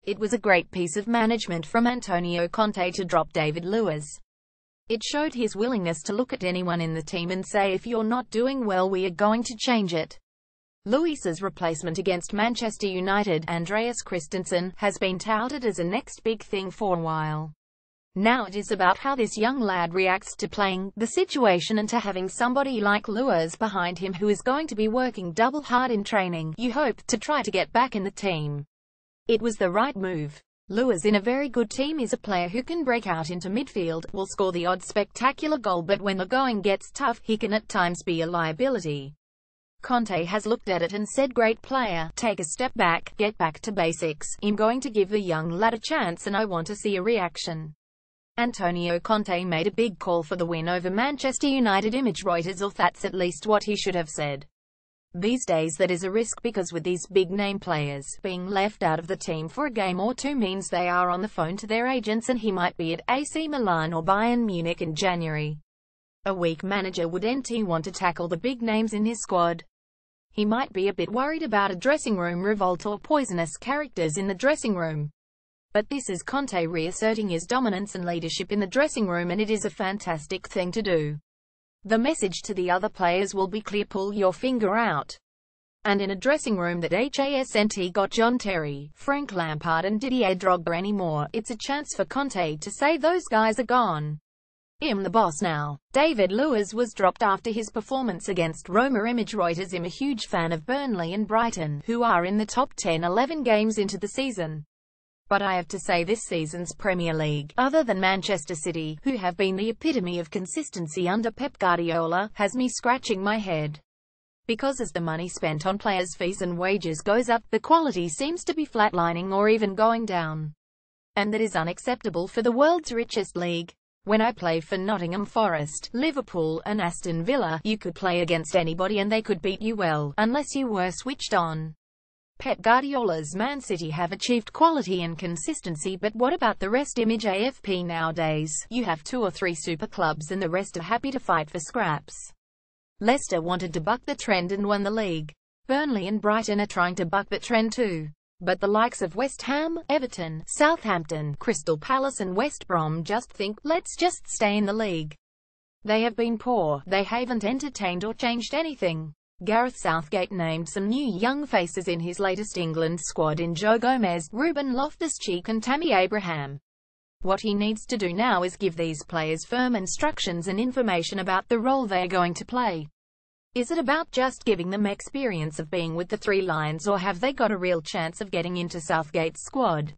It was a great piece of management from Antonio Conte to drop David Luiz. It showed his willingness to look at anyone in the team and say, if you're not doing well, we are going to change it. Luiz's replacement against Manchester United, Andreas Christensen, has been touted as a next big thing for a while. Now it is about how this young lad reacts to playing, the situation, and to having somebody like Luiz behind him who is going to be working double hard in training, you hope, to try to get back in the team. It was the right move. Luiz in a very good team is a player who can break out into midfield, will score the odd spectacular goal, but when the going gets tough, he can at times be a liability. Conte has looked at it and said, great player, take a step back, get back to basics. I'm going to give the young lad a chance and I want to see a reaction. Antonio Conte made a big call for the win over Manchester United. Image Reuters, or that's at least what he should have said. These days that is a risk, because with these big-name players, being left out of the team for a game or two means they are on the phone to their agents and he might be at AC Milan or Bayern Munich in January. A weak manager wouldn't want to tackle the big names in his squad. He might be a bit worried about a dressing room revolt or poisonous characters in the dressing room. But this is Conte reasserting his dominance and leadership in the dressing room, and it is a fantastic thing to do. The message to the other players will be clear: pull your finger out. And in a dressing room that hasn't got John Terry, Frank Lampard and Didier Drogba anymore, it's a chance for Conte to say those guys are gone. I'm the boss now. David Luiz was dropped after his performance against Roma. Image Reuters. I'm a huge fan of Burnley and Brighton, who are in the top 10 11 games into the season. But I have to say this season's Premier League, other than Manchester City, who have been the epitome of consistency under Pep Guardiola, has me scratching my head. Because as the money spent on players' fees and wages goes up, the quality seems to be flatlining or even going down. And that is unacceptable for the world's richest league. When I play for Nottingham Forest, Liverpool, and Aston Villa, you could play against anybody and they could beat you well, unless you were switched on. Pep Guardiola's Man City have achieved quality and consistency, but what about the rest? Image AFP. Nowadays, you have 2 or 3 super clubs and the rest are happy to fight for scraps. Leicester wanted to buck the trend and won the league. Burnley and Brighton are trying to buck the trend too. But the likes of West Ham, Everton, Southampton, Crystal Palace and West Brom just think, let's just stay in the league. They have been poor, they haven't entertained or changed anything. Gareth Southgate named some new young faces in his latest England squad in Joe Gomez, Ruben Loftus-Cheek and Tammy Abraham. What he needs to do now is give these players firm instructions and information about the role they are going to play. Is it about just giving them experience of being with the Three Lions, or have they got a real chance of getting into Southgate's squad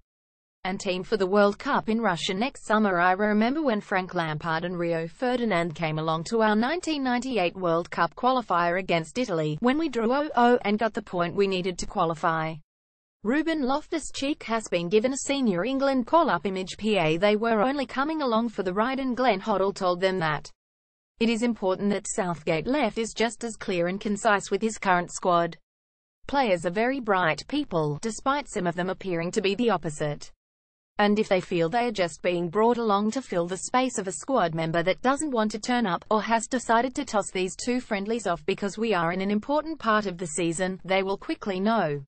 and team for the World Cup in Russia next summer? I remember when Frank Lampard and Rio Ferdinand came along to our 1998 World Cup qualifier against Italy, when we drew 0-0 and got the point we needed to qualify. Ruben Loftus-Cheek has been given a senior England call-up. Image PA. They were only coming along for the ride, and Glenn Hoddle told them that. It is important that Southgate left is just as clear and concise with his current squad. Players are very bright people, despite some of them appearing to be the opposite. And if they feel they are just being brought along to fill the space of a squad member that doesn't want to turn up, or has decided to toss these 2 friendlies off because we are in an important part of the season, they will quickly know.